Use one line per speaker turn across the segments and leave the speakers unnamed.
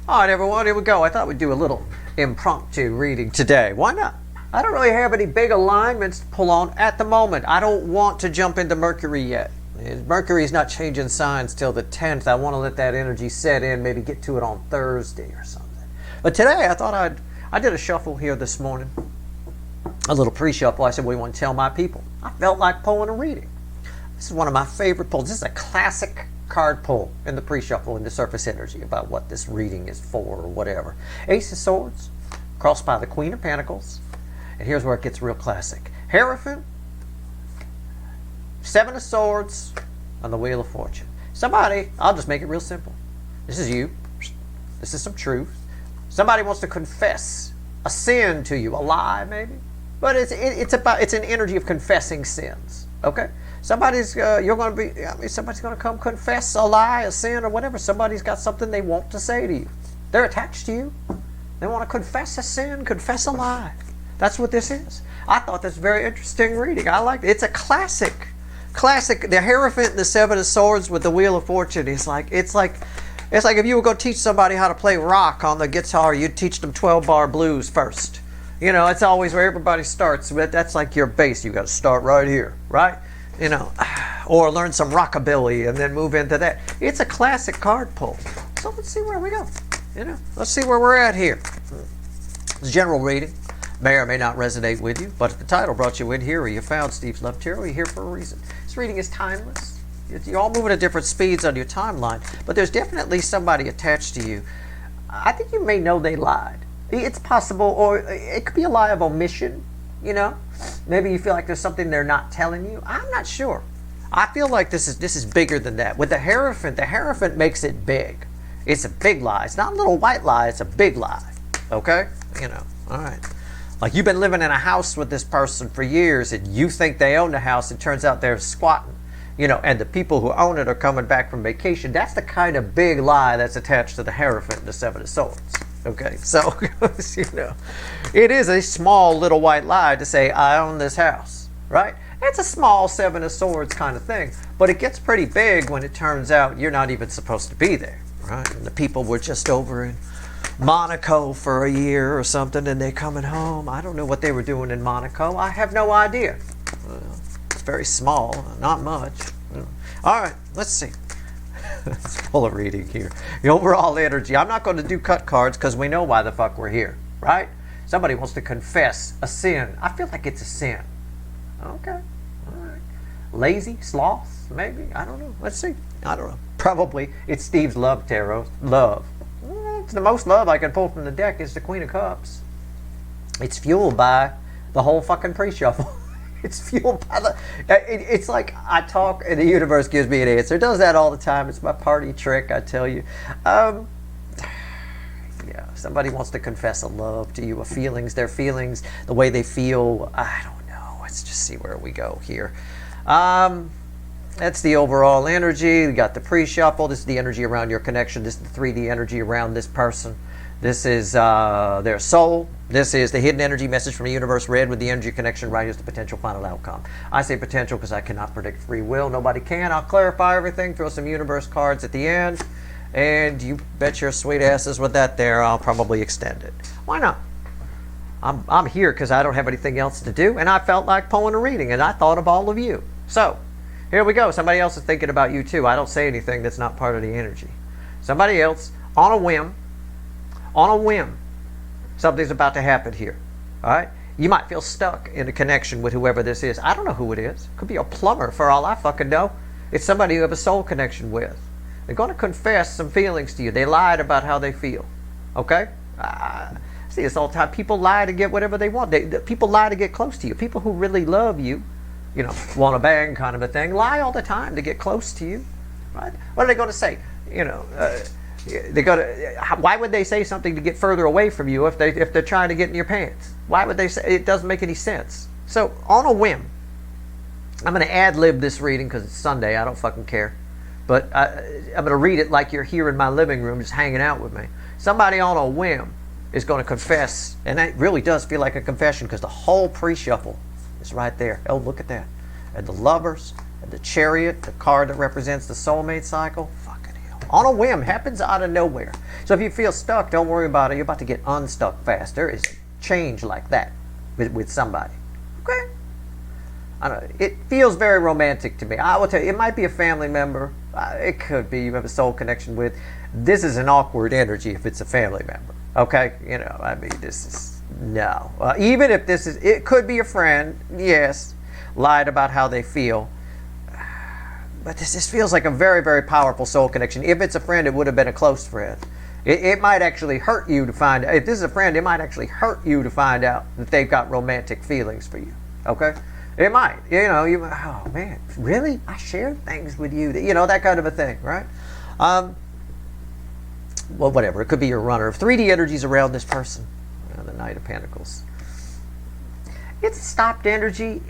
All right, everyone, here we go. I thought we'd do a little impromptu reading today. Why not? I don't really have any big alignments to pull on at the moment. I don't want to jump into Mercury yet. Mercury's not changing signs till the 10th. I want to let that energy set in, maybe get to it on Thursday or something. But today, I thought I did a shuffle here this morning. A little pre-shuffle. I said, what do you want to tell my people? I felt like pulling a reading. This is one of my favorite pulls. This is a classic card pull in the pre-shuffle in the surface energy about what this reading is for or whatever. Ace of Swords, crossed by the Queen of Pentacles. And here's where it gets real classic. Hierophant, Seven of Swords, on the Wheel of Fortune. Somebody, I'll just make it real simple. This is you. This is some truth. Somebody wants to confess a sin to you, a lie maybe. But it's an energy of confessing sins. Okay? Somebody's somebody's going to come confess a lie, a sin, or whatever. Somebody's got something they want to say to you. They're attached to you. They want to confess a sin, confess a lie. That's what this is. I thought that's a very interesting reading. I like it. It's a classic. The Hierophant and the Seven of Swords with the Wheel of Fortune. It's like if you were going to teach somebody how to play rock on the guitar, you'd teach them 12-bar blues first. You know, it's always where everybody starts. But that's like your base. You got to start right here, right? You know, or learn some rockabilly and then move into that. It's a classic card pull. So let's see where we go. You know, let's see where we're at here. It's a general reading. May or may not resonate with you, but if the title brought you in here or you found Steve's Love Tarot, you're here for a reason. This reading is timeless. You're all moving at different speeds on your timeline, but there's definitely somebody attached to you. I think you may know they lied. It's possible, or it could be a lie of omission, you know? Maybe you feel like there's something they're not telling you. I'm not sure. I feel like this is bigger than that. With the Hierophant makes it big. It's a big lie. It's not a little white lie, it's a big lie. Okay? You know, all right. Like you've been living in a house with this person for years and you think they own the house. It turns out they're squatting, you know, and the people who own it are coming back from vacation. That's the kind of big lie that's attached to the Hierophant and the Seven of Swords. Okay, so, you know, it is a small little white lie to say, I own this house, right? It's a small Seven of Swords kind of thing, but it gets pretty big when it turns out you're not even supposed to be there, right? And the people were just over in Monaco for a year or something, and they're coming home. I don't know what they were doing in Monaco. I have no idea. It's very small, not much. All right, let's see. It's full of reading here. The overall energy. I'm not going to do cut cards because we know why the fuck we're here, right? Somebody wants to confess a sin. I feel like it's a sin. Okay, all right. Lazy, sloth, maybe. I don't know. Let's see. I don't know. Probably it's Steve's Love Tarot. Love. It's the most love I can pull from the deck is the Queen of Cups. It's fueled by the whole fucking pre-shuffle. It's fueled by the... It's like I talk and the universe gives me an answer. It does that all the time. It's my party trick, I tell you. Yeah, somebody wants to confess a love to you, their feelings, the way they feel. I don't know. Let's just see where we go here. That's the overall energy. We got the pre-shuffle. This is the energy around your connection. This is the 3D energy around this person. This is their soul. This is the hidden energy message from the universe. Red with the energy connection. Right is the potential final outcome. I say potential because I cannot predict free will. Nobody can. I'll clarify everything. Throw some universe cards at the end. And you bet your sweet asses with that there, I'll probably extend it. Why not? I'm here because I don't have anything else to do. And I felt like pulling a reading. And I thought of all of you. So, here we go. Somebody else is thinking about you too. I don't say anything that's not part of the energy. Somebody else, on a whim, something's about to happen here. All right? You might feel stuck in a connection with whoever this is. I don't know who it is. Could be a plumber for all I fucking know. It's somebody you have a soul connection with. They're going to confess some feelings to you. They lied about how they feel. Okay? See this all the time. People lie to get whatever they want. People lie to get close to you. People who really love you, you know, want to bang kind of a thing, lie all the time to get close to you, right? What are they going to say? You know, why would they say something to get further away from you if they're trying to get in your pants? Why would they say? It doesn't make any sense. So on a whim, I'm going to ad-lib this reading because it's Sunday. I don't fucking care. But I'm going to read it like you're here in my living room just hanging out with me. Somebody on a whim is going to confess, and it really does feel like a confession because the whole pre-shuffle is right there. Oh, look at that. And the Lovers, and the Chariot, the card that represents the soulmate cycle. Fucking hell. On a whim, happens out of nowhere. So if you feel stuck, don't worry about it. You're about to get unstuck fast. There is a change like that with somebody. Okay? I don't know. It feels very romantic to me. I will tell you, it might be a family member. It could be you have a soul connection with. This is an awkward energy if it's a family member. Okay? You know, I mean, this is, no. Even if this is, it could be a friend, yes, lied about how they feel. But this feels like a very, very powerful soul connection. If it's a friend, it would have been a close friend. It might actually hurt you to find out. If this is a friend, it might actually hurt you to find out that they've got romantic feelings for you. Okay? It might. You know, you might, oh man, really? I shared things with you. You know, that kind of a thing, right? Well, whatever. It could be your runner. 3D energies around this person. The Knight of Pentacles. It's a stopped energy.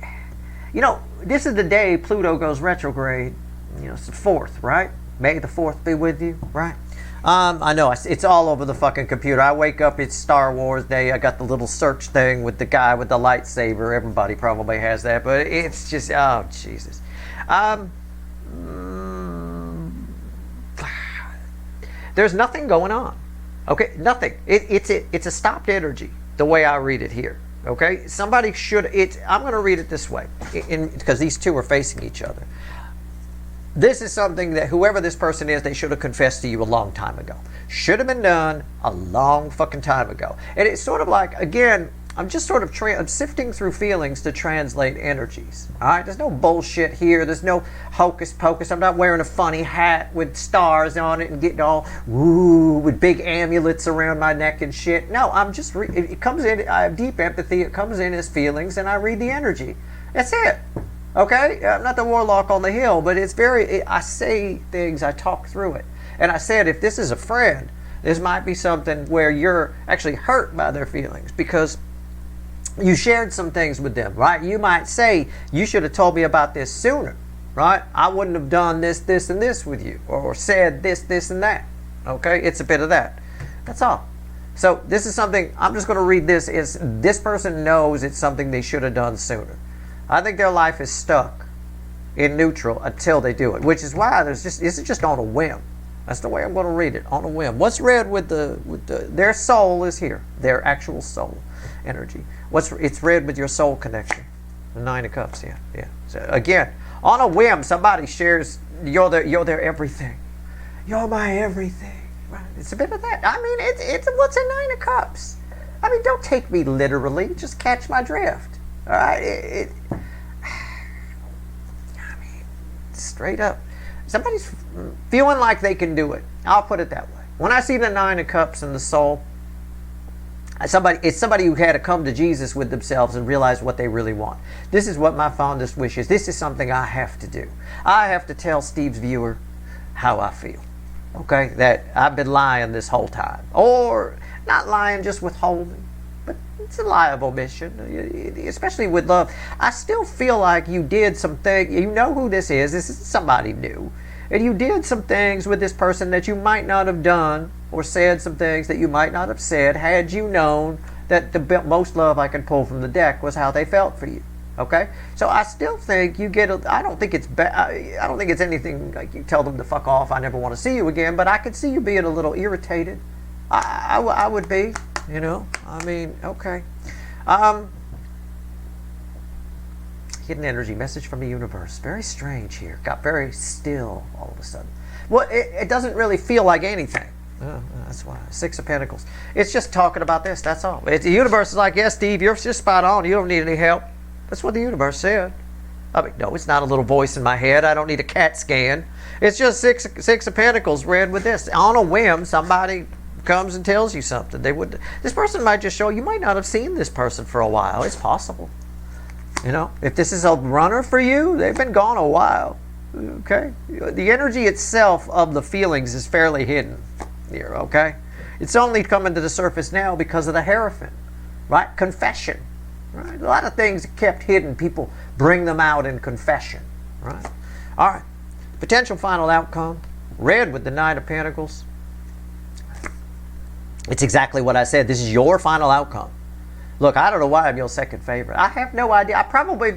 You know, this is the day Pluto goes retrograde. You know, it's the 4th, right? May the 4th be with you, right? I know, it's all over the fucking computer. I wake up, it's Star Wars Day. I got the little search thing with the guy with the lightsaber. Everybody probably has that, but it's just, oh, Jesus. There's nothing going on. Okay, nothing. It's a stopped energy, the way I read it here. Okay, somebody should, I'm going to read it this way, because these two are facing each other. This is something that whoever this person is, they should have confessed to you a long time ago. Should have been done a long fucking time ago. And it's sort of like, again, I'm just sort of I'm sifting through feelings to translate energies. All right, there's no bullshit here. There's no hocus pocus. I'm not wearing a funny hat with stars on it and getting all woo with big amulets around my neck and shit. No, I'm just it comes in. I have deep empathy. It comes in as feelings, and I read the energy. That's it. Okay, I'm not the warlock on the hill, but it's I say things. I talk through it, and I said if this is a friend, this might be something where you're actually hurt by their feelings because you shared some things with them, right? You might say, you should have told me about this sooner, right? I wouldn't have done this, this, and this with you, or said this, this, and that. Okay, it's a bit of that. That's all. So this is something, I'm just going to read this, is this person knows it's something they should have done sooner. I think their life is stuck in neutral until they do it, which is why this is just on a whim. That's the way I'm going to read it, on a whim. What's read with their soul is here, their actual soul energy. It's read with your soul connection. The 9 of Cups, yeah. So again, on a whim, somebody shares you're their everything. You're my everything. Right? It's a bit of that. I mean, it's what's a 9 of Cups. I mean, don't take me literally. Just catch my drift. All right. I mean, straight up. Somebody's feeling like they can do it. I'll put it that way. When I see the 9 of Cups in the soul, it's somebody who had to come to Jesus with themselves and realize what they really want. This is what my fondest wish is. This is something I have to do. I have to tell Steve's viewer how I feel. Okay? That I've been lying this whole time. Or not lying, just withholding. But it's a liable mission, especially with love. I still feel like you did some things. You know who this is. This is somebody new. And you did some things with this person that you might not have done, or said some things that you might not have said had you known that the most love I can pull from the deck was how they felt for you. Okay? So I still think you get, I don't think it's I don't think it's anything like you tell them to fuck off, I never want to see you again, but I could see you being a little irritated. I would be. You know, I mean, okay. Hidden energy, message from the universe. Very strange here. Got very still all of a sudden. Well, it doesn't really feel like anything. That's why. 6 of Pentacles. It's just talking about this, that's all. The universe is like, yes, Steve, you're just spot on. You don't need any help. That's what the universe said. I mean, no, it's not a little voice in my head. I don't need a CAT scan. It's just 6 of Pentacles read with this. On a whim, somebody comes and tells you something. This person might just show you might not have seen this person for a while. It's possible. You know, if this is a runner for you, they've been gone a while. Okay, the energy itself of the feelings is fairly hidden here. Okay, it's only coming to the surface now because of the Hierophant, right? Confession, right? A lot of things kept hidden, people bring them out in confession, right? All right, potential final outcome, read with the Knight of Pentacles. It's exactly what I said. This is your final outcome. Look, I don't know why I'm your second favorite. I have no idea. I probably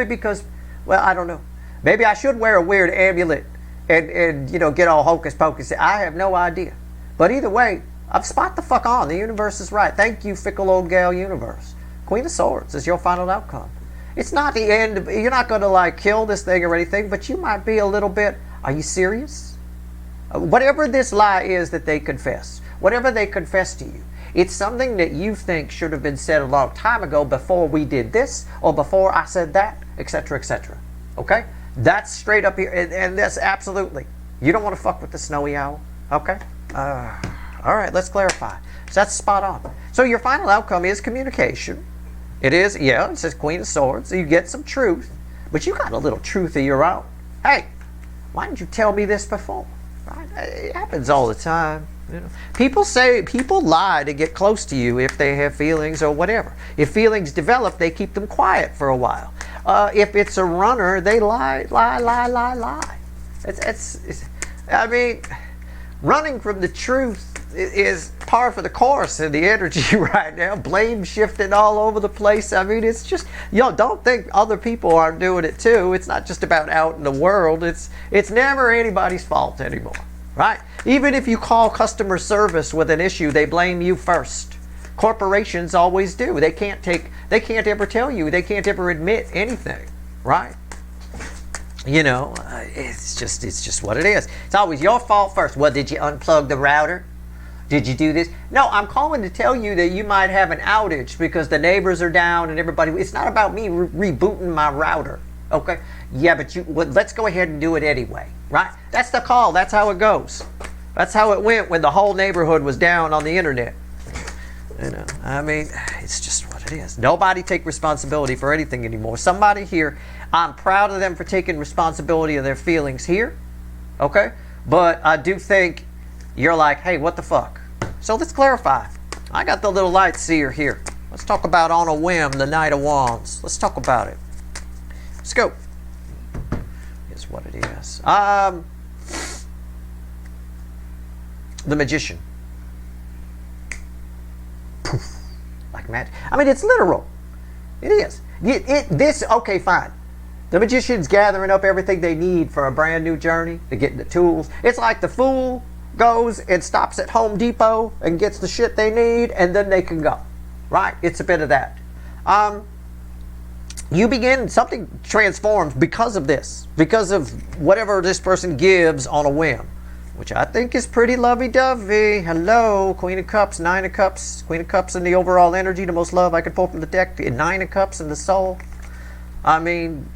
because, well, I don't know. Maybe I should wear a weird amulet and you know, get all hocus pocus. I have no idea. But either way, I've spot the fuck on. The universe is right. Thank you, fickle old gal universe. Queen of Swords is your final outcome. It's not the end. You're not going to like kill this thing or anything, but you might be a little bit. Are you serious? Whatever this lie is that they confess, whatever they confess to you, it's something that you think should have been said a long time ago, before we did this or before I said that, etc., etc. Okay? That's straight up here, and that's absolutely. You don't want to fuck with the snowy owl. Okay? All right, let's clarify. So that's spot on. So your final outcome is communication. It is, yeah, it says Queen of Swords. So you get some truth, but you got a little truth of your own. Hey, why didn't you tell me this before? Right? It happens all the time. You know, people lie to get close to you if they have feelings or whatever. If feelings develop, they keep them quiet for a while. If it's a runner, they lie. I mean, running from the truth is par for the course in the energy right now. Blame shifting all over the place. I mean, it's just, don't think other people aren't doing it too. It's not just about out in the world. It's never anybody's fault anymore, right? Even if you call customer service with an issue, they blame you first. Corporations always do. They can't ever tell you. They can't ever admit anything, right? You know, it's just what it is. It's always your fault first. Well, did you unplug the router? Did you do this? No, I'm calling to tell you that you might have an outage because the neighbors are down and everybody. It's not about me rebooting my router. Okay? Yeah, but let's go ahead and do it anyway, right? That's the call. That's how it goes. That's how it went when the whole neighborhood was down on the internet. You know, I mean, it's just what it is. Nobody take responsibility for anything anymore. Somebody here, I'm proud of them for taking responsibility of their feelings here, okay? But I do think you're like, hey, what the fuck? So let's clarify. I got the little light seer here. Let's talk about on a whim, the Knight of Wands. Let's talk about it. Let's go. Here's what it is. The Magician. Poof. Like magic. I mean, it's literal. It is. Okay, fine. The Magician's gathering up everything they need for a brand new journey. They're getting the tools. It's like the fool goes and stops at Home Depot and gets the shit they need, and then they can go. Right? It's a bit of that. Something transforms because of this. Because of whatever this person gives on a whim. Which I think is pretty lovey-dovey. Hello, Queen of Cups, Nine of Cups. Queen of Cups in the overall energy, the most love I could pull from the deck. Nine of Cups in the soul. I mean,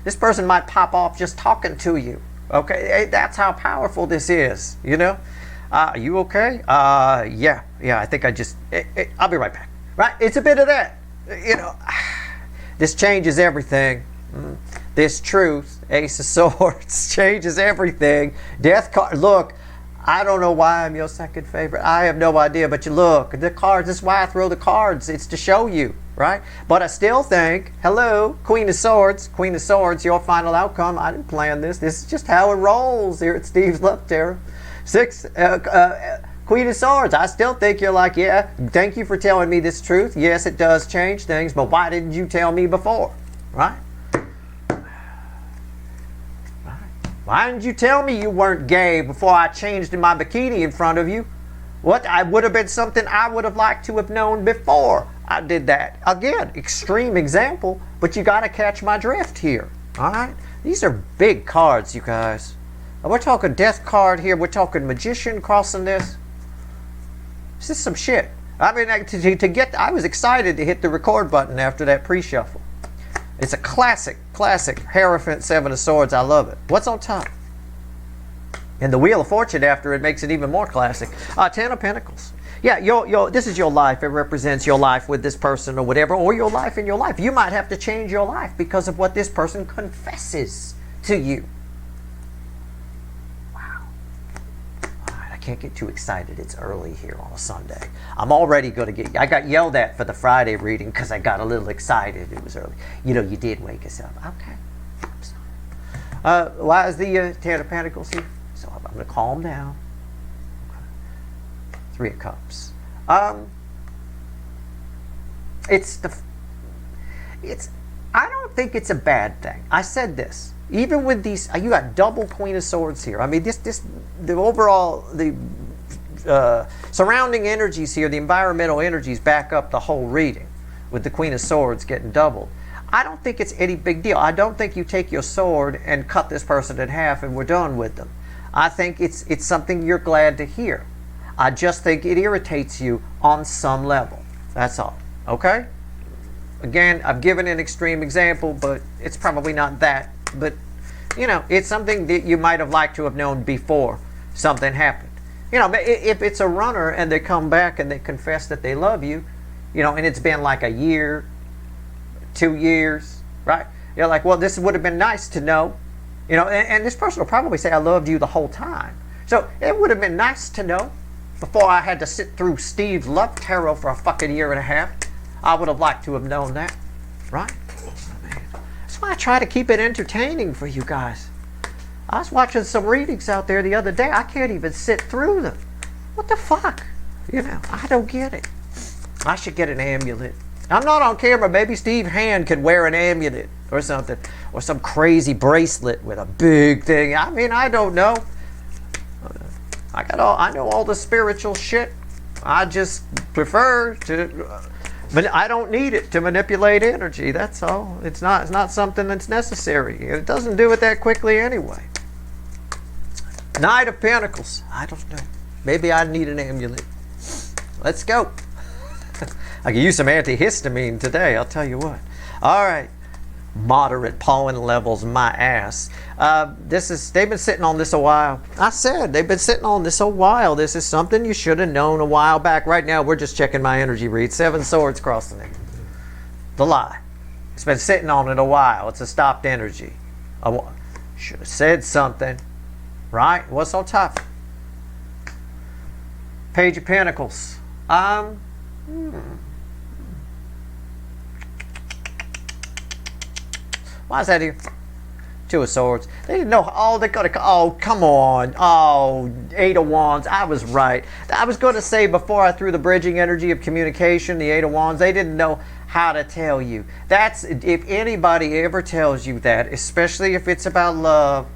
this person might pop off just talking to you. Okay, that's how powerful this is, you know? Are you okay? Yeah, I think I'll be right back. Right? It's a bit of that. You know, this changes everything. This truth, Ace of Swords, changes everything. Death card. Look, I don't know why I'm your second favorite. I have no idea, but you look, the cards, this is why I throw the cards. It's to show you, right? But I still think, hello, Queen of Swords, your final outcome. I didn't plan this. This is just how it rolls here at Steve's Love Tarot. Queen of Swords, I still think you're like, yeah, thank you for telling me this truth. Yes, it does change things, but why didn't you tell me before, right? Why didn't you tell me you weren't gay before I changed in my bikini in front of you? What? I would have been something I would have liked to have known before I did that. Again, extreme example, but you got to catch my drift here. All right? These are big cards, you guys. We're talking Death card here. We're talking Magician crossing this. This is some shit. I mean, I was excited to hit the record button after that pre-shuffle. It's a classic Hierophant Seven of Swords. I love it. What's on top? And the Wheel of Fortune after it makes it even more classic. Ten of Pentacles. Yeah, this is your life. It represents your life with this person or whatever, or your life in your life. You might have to change your life because of what this person confesses to you. Can't get too excited. It's early here on a Sunday. I'm already going to I got yelled at for the Friday reading because I got a little excited. It was early. You know, you did wake us up. Okay. I'm sorry. Why is the Ten of Pentacles here? So I'm going to calm down. Okay. Three of Cups. I don't think it's a bad thing. I said this. Even with these, you got double Queen of Swords here. I mean, the overall, the surrounding energies here, the environmental energies back up the whole reading with the Queen of Swords getting doubled. I don't think it's any big deal. I don't think you take your sword and cut this person in half and we're done with them. I think it's something you're glad to hear. I just think it irritates you on some level. That's all. Okay? Again, I've given an extreme example, but it's probably not that. But, you know, it's something that you might have liked to have known before something happened. You know, if it's a runner and they come back and they confess that they love you, you know, and it's been like a year, 2 years, right? You're like, well, this would have been nice to know. You know, and this person will probably say, I loved you the whole time. So it would have been nice to know before I had to sit through Steve's love tarot for a fucking year and a half. I would have liked to have known that, right? That's why I try to keep it entertaining for you guys. I was watching some readings out there the other day. I can't even sit through them. What the fuck? You know, I don't get it. I should get an amulet. I'm not on camera. Maybe Steve Hand could wear an amulet or something. Or some crazy bracelet with a big thing. I mean, I don't know. I know all the spiritual shit. I just prefer to, but I don't need it to manipulate energy. That's all. It's not something that's necessary. It doesn't do it that quickly anyway. Knight of Pentacles. I don't know. Maybe I need an amulet. Let's go. I could use some antihistamine today, I'll tell you what. All right. Moderate pollen levels, my ass. They've been sitting on this a while. I said they've been sitting on this a while. This is something you should have known a while back. Right now, we're just checking my energy read. 7 swords crossing it. The lie. It's been sitting on it a while. It's a stopped energy. I should have said something. Right? What's on top? Page of Pentacles. Why is that here? 2 of Swords. They didn't know. Oh, they gotta. Oh, come on. Oh, 8 of Wands. I was right. I was going to say before I threw the bridging energy of communication, the 8 of Wands. They didn't know how to tell you. That's if anybody ever tells you that, especially if it's about love.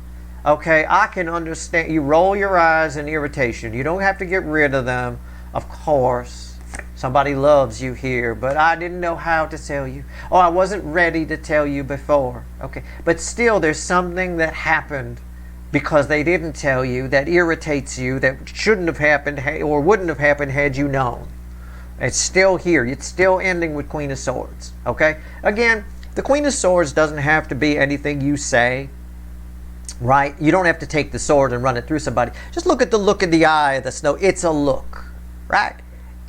Okay, I can understand. You roll your eyes in irritation. You don't have to get rid of them, of course. Somebody loves you here, but I didn't know how to tell you. Oh, I wasn't ready to tell you before. Okay, but still there's something that happened because they didn't tell you that irritates you, that shouldn't have happened or wouldn't have happened had you known. It's still here. It's still ending with Queen of Swords. Okay, again, the Queen of Swords doesn't have to be anything you say. Right? You don't have to take the sword and run it through somebody. Just look at the look in the eye of the snow. It's a look. Right?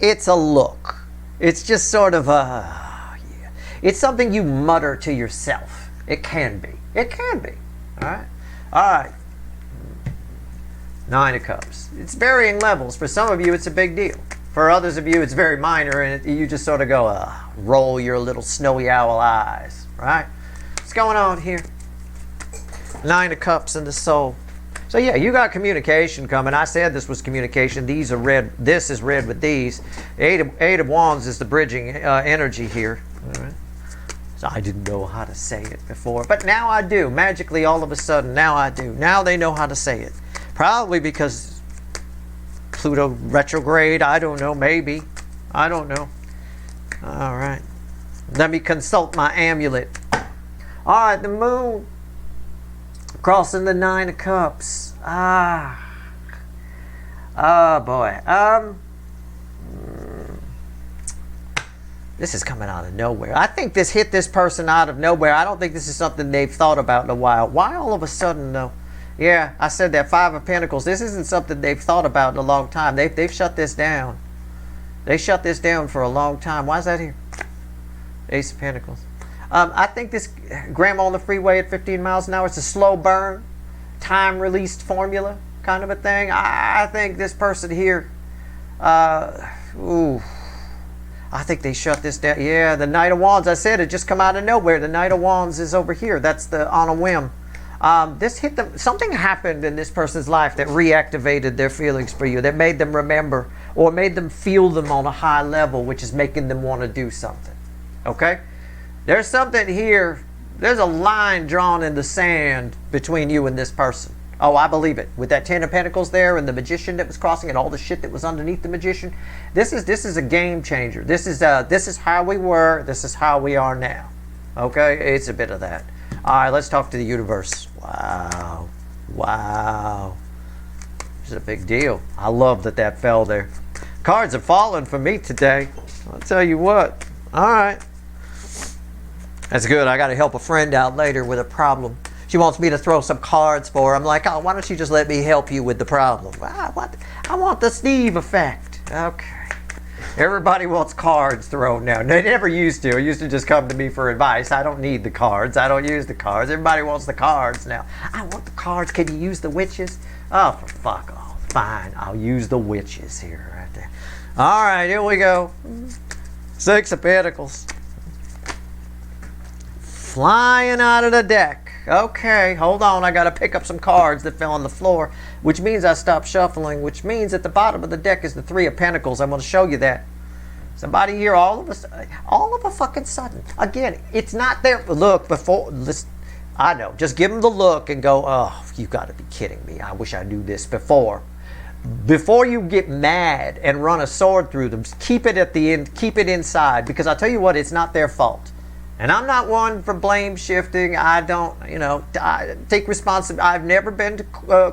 It's a look. It's just sort of yeah. It's something you mutter to yourself. It can be. It can be. All right? All right. 9 of Cups. It's varying levels. For some of you, it's a big deal. For others of you, it's very minor, and you just sort of go, roll your little snowy owl eyes. Right? What's going on here? 9 of Cups in the soul. So yeah, you got communication coming. I said this was communication. These are red. This is red with these. 8 of Wands is the bridging energy here. All right. So I didn't know how to say it before, but now I do. Magically, all of a sudden, now I do. Now they know how to say it. Probably because Pluto retrograde. I don't know. Maybe. I don't know. All right. Let me consult my amulet. All right, the moon. Crossing the 9 of Cups. Oh boy. This is coming out of nowhere. I think this hit this person out of nowhere. I don't think this is something they've thought about in a while. Why all of a sudden though? Yeah, I said that 5 of Pentacles. This isn't something they've thought about in a long time. They've shut this down. They shut this down for a long time. Why is that here? Ace of Pentacles. I think this grandma on the freeway at 15 miles an hour, it's a slow burn, time released formula kind of a thing. I think this person here, I think they shut this down. Yeah, the Knight of Wands, I said it just come out of nowhere. The Knight of Wands is over here. That's the on a whim. This hit them. Something happened in this person's life that reactivated their feelings for you, that made them remember or made them feel them on a high level, which is making them want to do something. Okay? There's something here There's a line drawn in the sand between you and this person. Oh, I believe it. With that 10 of Pentacles there and the magician that was crossing and all the shit that was underneath the magician. This is a game changer. This is how we were. This is how we are now. Okay? It's a bit of that. All right, let's talk to the universe. Wow. Wow. This is a big deal. I love that fell there. Cards are falling for me today. I'll tell you what. All right. That's good. I got to help a friend out later with a problem. She wants me to throw some cards for her. I'm like, oh, why don't you just let me help you with the problem? I want the Steve effect. Okay. Everybody wants cards thrown now. They never used to. It used to just come to me for advice. I don't need the cards. I don't use the cards. Everybody wants the cards now. I want the cards. Can you use the witches? Oh, for fuck off. Fine. I'll use the witches here right there. All right, here we go. 6 of Pentacles. Flying out of the deck. Okay, hold on. I got to pick up some cards that fell on the floor, which means I stopped shuffling, which means at the bottom of the deck is the 3 of Pentacles. I'm going to show you that. Somebody here, all of a fucking sudden. Again, it's not there. Look, before, listen, I know. Just give them the look and go, oh, you got to be kidding me. I wish I knew this before. Before you get mad and run a sword through them, keep it at the end, keep it inside, because I'll tell you what, it's not their fault. And I'm not one for blame shifting. I don't, I take responsibility. I've never been to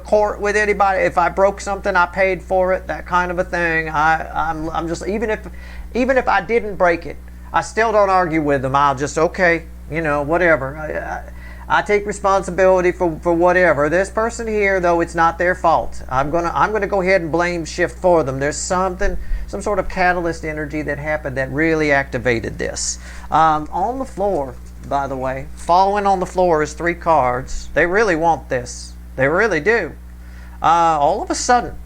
court with anybody. If I broke something, I paid for it. That kind of a thing. I'm just, even if I didn't break it, I still don't argue with them. I'll just, okay, whatever. I take responsibility for whatever. This person here, though, it's not their fault. I'm gonna go ahead and blame shift for them. There's some sort of catalyst energy that happened that really activated this. On the floor, by the way, following on the floor is 3 cards. They really want this. They really do. All of a sudden,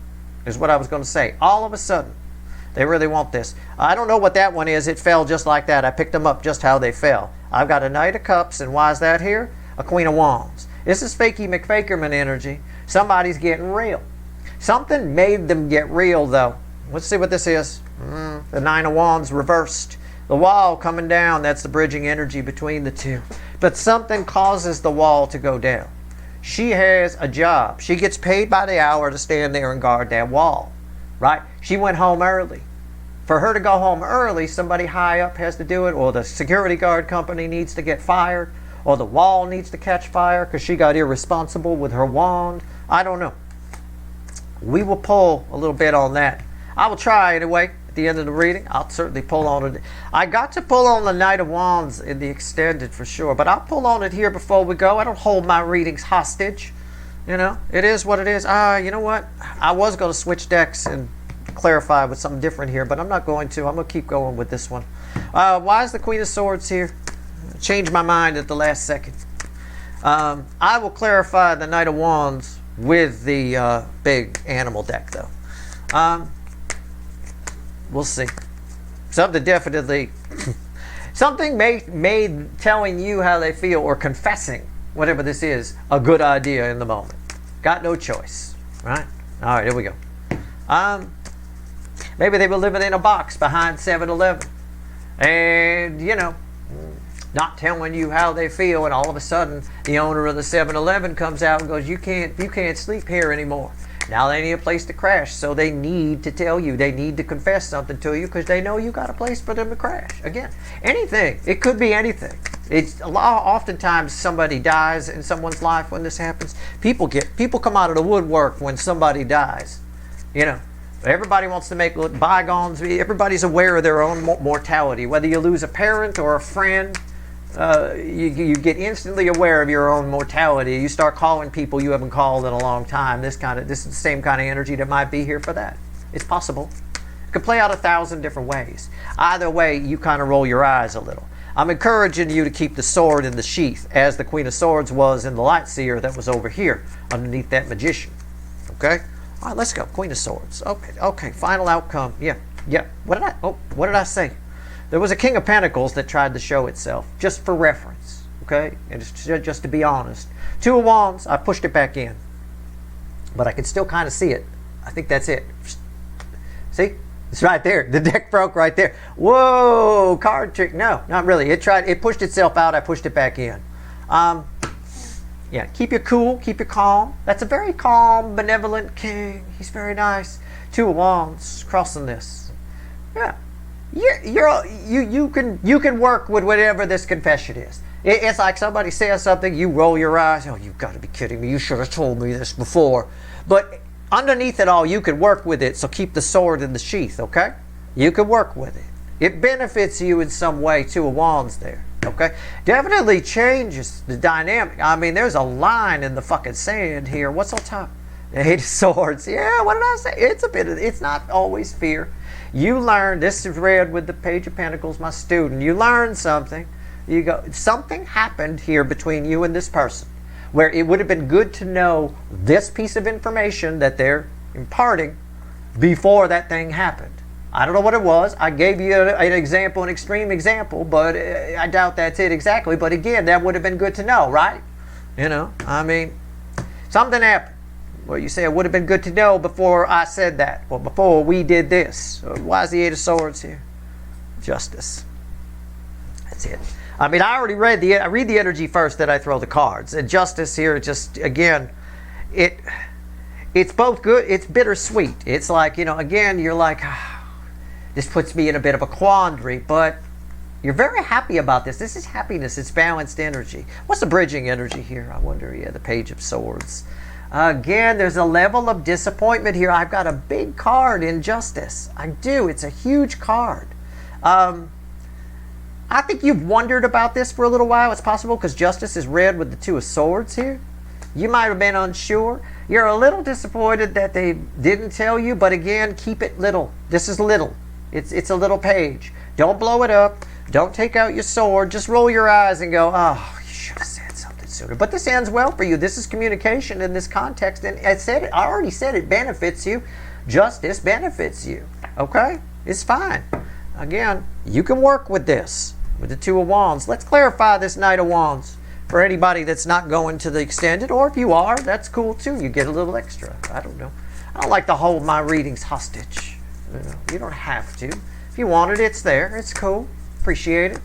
is what I was going to say. All of a sudden, they really want this. I don't know what that one is. It fell just like that. I picked them up just how they fell. I've got a Knight of Cups, and why is that here? A Queen of Wands. This is Fakey McFakerman energy. Somebody's getting real. Something made them get real, though. Let's see what this is. The 9 of Wands reversed. The wall coming down. That's the bridging energy between the two. But something causes the wall to go down. She has a job. She gets paid by the hour to stand there and guard that wall. Right? She went home early. For her to go home early, somebody high up has to do it, or the security guard company needs to get fired, or the wall needs to catch fire because she got irresponsible with her wand. I don't know. We will pull a little bit on that. I will try anyway at the end of the reading. I'll certainly pull on it. I got to pull on the Knight of Wands in the extended for sure, but I'll pull on it here before we go. I don't hold my readings hostage. It is what it is. You know what? I was going to switch decks and clarify with something different here, but I'm not going to. I'm going to keep going with this one. Why is the Queen of Swords here? Changed my mind at the last second. I will clarify the Knight of Wands with the big animal deck, though. We'll see. Something definitely, something made telling you how they feel or confessing whatever this is a good idea in the moment. Got no choice, right? All right, here we go. Maybe they were living in a box behind 7-Eleven, and not telling you how they feel, and all of a sudden the owner of the 7-Eleven comes out and goes, you can't sleep here anymore. Now they need a place to crash, so they need to tell you, they need to confess something to you because they know you got a place for them to crash. Again, anything. It could be anything. Oftentimes somebody dies in someone's life when this happens. People come out of the woodwork when somebody dies. Everybody wants to make bygones. Everybody's aware of their own mortality. Whether you lose a parent or a friend, you get instantly aware of your own mortality. You start calling people you haven't called in a long time. This is the same kind of energy that might be here for that. It's possible. It could play out 1,000 different ways. Either way, you kind of roll your eyes a little. I'm encouraging you to keep the sword in the sheath, as the Queen of Swords was in the Light Seer that was over here underneath that magician. Okay? All right, let's go. Queen of Swords. Okay. Final outcome. Yeah. What did I say? There was a King of Pentacles that tried to show itself, just for reference. Okay? And just to be honest. 2 of Wands, I pushed it back in. But I can still kind of see it. I think that's it. See? It's right there. The deck broke right there. Whoa! Card trick. No, not really. It pushed itself out. I pushed it back in. Yeah, keep your cool, keep your calm. That's a very calm, benevolent king. He's very nice. Two of Wands crossing this. Yeah, you can work with whatever this confession is. It's like somebody says something, you roll your eyes. Oh, you've got to be kidding me. You should have told me this before. But underneath it all, you can work with it. So keep the sword in the sheath, okay? You can work with it. It benefits you in some way. Two of Wands there. Okay, definitely changes the dynamic. I mean, there's a line in the fucking sand here. What's on top? The Eight of Swords. Yeah, what did I say? It's a bit of, it's not always fear. You learn, this is read with the Page of Pentacles, my student. You learn something. You go, something happened here between you and this person where it would have been good to know this piece of information that they're imparting before that thing happened. I don't know what it was. I gave you an example, an extreme example, but I doubt that's it exactly. But again, that would have been good to know, right? You know, I mean, something happened. Well, you say it would have been good to know before I said that, or before we did this. Why is the Eight of Swords here? Justice. That's it. I mean, I already read I read the energy first, then I throw the cards. And justice here, just again, it's both good. It's bittersweet. It's like, you know, again, you're like, this puts me in a bit of a quandary, but you're very happy about this. This is happiness. It's balanced energy. What's the bridging energy here? I wonder. Yeah, the Page of Swords. Again, there's a level of disappointment here. I've got a big card in Justice. I do. It's a huge card. I think you've wondered about this for a little while. It's possible because Justice is read with the Two of Swords here. You might have been unsure. You're a little disappointed that they didn't tell you, but again, keep it little. This is little. It's a little page. Don't blow it up. Don't take out your sword. Just roll your eyes and go, oh, you should have said something sooner. But this ends well for you. This is communication in this context. And I already said it benefits you. Justice benefits you. Okay? It's fine. Again, you can work with this, with the Two of Wands. Let's clarify this Knight of Wands for anybody that's not going to the extended. Or if you are, that's cool too. You get a little extra. I don't know. I don't like to hold my readings hostage. You don't have to. If you want it, it's there. It's cool. Appreciate it.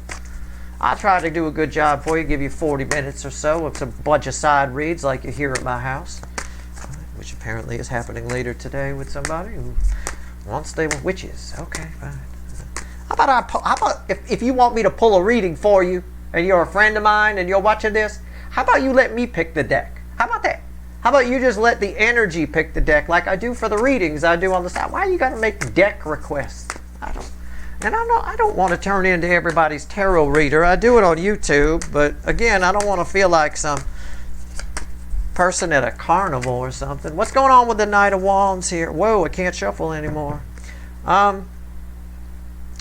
I'll try to do a good job for you. Give you 40 minutes or so of some bunch of side reads like you hear at my house, which apparently is happening later today with somebody who wants they were witches. Okay, fine. How about if you want me to pull a reading for you and you're a friend of mine and you're watching this, how about you let me pick the deck? How about that? How about you just let the energy pick the deck like I do for the readings I do on the side? Why you got to make deck requests? I don't want to turn into everybody's tarot reader. I do it on YouTube, but again, I don't want to feel like some person at a carnival or something. What's going on with the Knight of Wands here? Whoa, I can't shuffle anymore.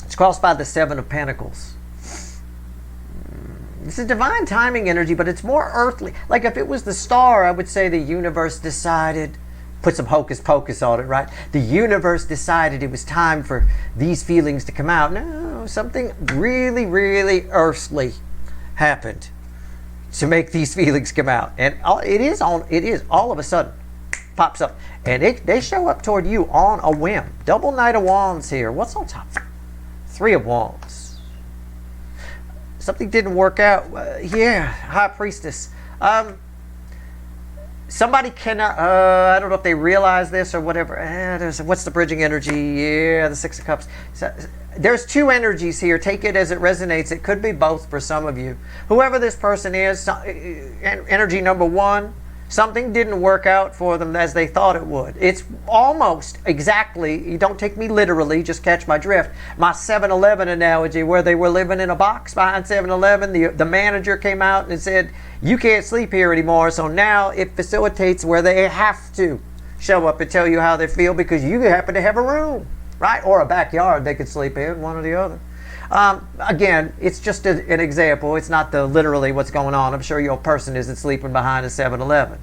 It's crossed by the Seven of Pentacles. This is divine timing energy, but it's more earthly. Like if it was the star, I would say the universe decided, put some hocus pocus on it, right? The universe decided it was time for these feelings to come out. No, something really, really earthly happened to make these feelings come out. And it is all of a sudden pops up. And they show up toward you on a whim. Double Knight of Wands here. What's on top? Three of Wands. Something didn't work out. Yeah, High Priestess. Somebody cannot, I don't know if they realize this or whatever. What's the bridging energy? Yeah, the Six of Cups. So, there's two energies here. Take it as it resonates. It could be both for some of you. Whoever this person is, energy number one, something didn't work out for them as they thought it would. It's almost exactly, you don't take me literally, just catch my drift, my 7-Eleven analogy where they were living in a box behind 7-Eleven. The manager came out and said, you can't sleep here anymore. So now it facilitates where they have to show up and tell you how they feel because you happen to have a room, right? Or a backyard they could sleep in, one or the other. Again, it's just an example. It's not the literally what's going on. I'm sure your person isn't sleeping behind a 7-Eleven.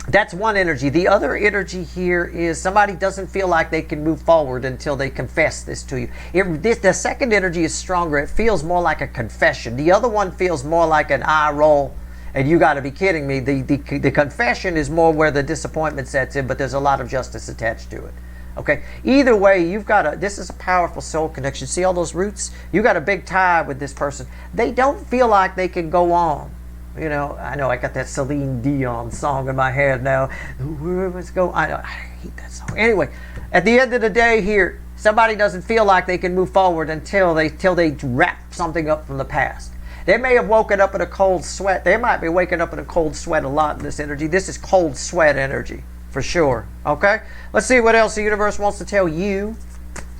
That's one energy. The other energy here is somebody doesn't feel like they can move forward until they confess this to you. The second energy is stronger. It feels more like a confession. The other one feels more like an eye roll. And you got to be kidding me. The confession is more where the disappointment sets in, but there's a lot of justice attached to it. Okay, either way, you've got this is a powerful soul connection. See all those roots? You got a big tie with this person. They don't feel like they can go on. You know I got that Celine Dion song in my head now. Let's go. I hate that song. Anyway, at the end of the day here, somebody doesn't feel like they can move forward until they wrap something up from the past. They may have woken up in a cold sweat. They might be waking up in a cold sweat a lot in this energy. This is cold sweat energy. For sure. Okay? Let's see what else the universe wants to tell you.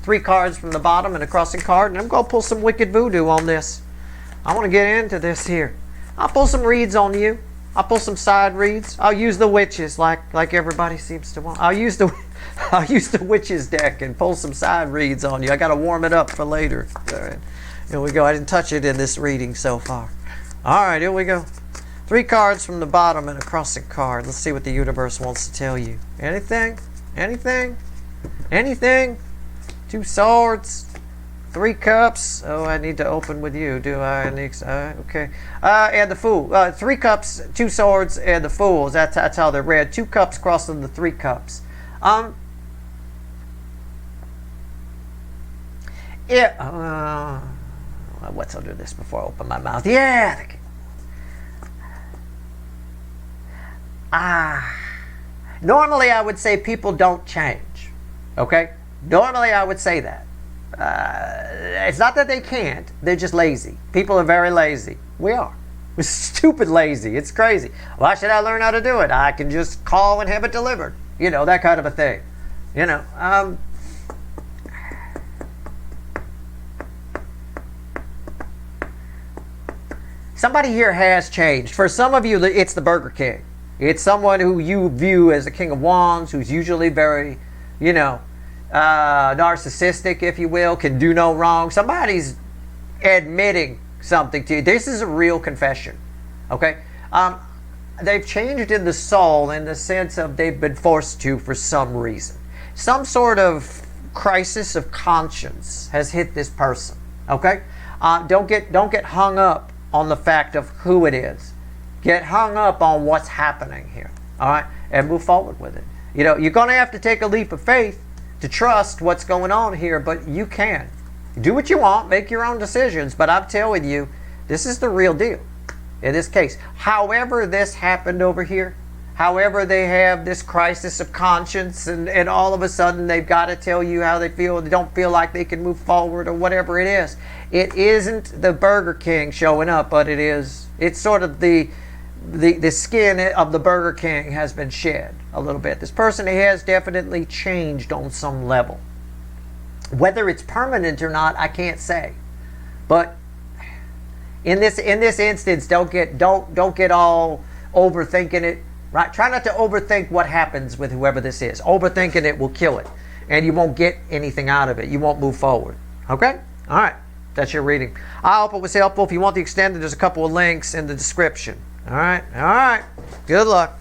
3 cards from the bottom and a crossing card. And I'm going to pull some wicked voodoo on this. I want to get into this here. I'll pull some reads on you. I'll pull some side reads. I'll use the witches like everybody seems to want. I'll use the witches deck and pull some side reads on you. I got to warm it up for later. All right. Here we go. I didn't touch it in this reading so far. All right, here we go. 3 cards from the bottom and a crossing card. Let's see what the universe wants to tell you. Anything? Anything? Anything? 2 swords. 3 cups. Oh, I need to open with you, do I? Okay. And the Fool. 3 cups, 2 swords, and the Fools. That's how they're read. 2 cups crossing the 3 cups. What's under this before I open my mouth? Yeah. Normally I would say people don't change. Okay? Normally I would say that. It's not that they can't. They're just lazy. People are very lazy. We are. We're stupid lazy. It's crazy. Why should I learn how to do it? I can just call and have it delivered. You know, that kind of a thing. You know, somebody here has changed. For some of you, it's the Burger King. It's someone who you view as the King of Wands, who's usually very, you know, narcissistic, if you will, can do no wrong. Somebody's admitting something to you. This is a real confession, okay? They've changed in the soul in the sense of they've been forced to for some reason. Some sort of crisis of conscience has hit this person, okay? Don't get hung up on the fact of who it is. Get hung up on what's happening here, all right? And move forward with it. You know, you're going to have to take a leap of faith to trust what's going on here, but you can. Do what you want, make your own decisions, but I'm telling you, this is the real deal in this case. However this happened over here, however they have this crisis of conscience and all of a sudden they've got to tell you how they feel, they don't feel like they can move forward or whatever it is. It isn't the Burger King showing up, but it's sort of the skin of the Burger King has been shed a little bit. This person has definitely changed on some level. Whether it's permanent or not, I can't say. But in this instance, don't get all overthinking it. Right? Try not to overthink what happens with whoever this is. Overthinking it will kill it, and you won't get anything out of it. You won't move forward. Okay? All right. That's your reading. I hope it was helpful. If you want the extended, there's a couple of links in the description. All right. All right. Good luck.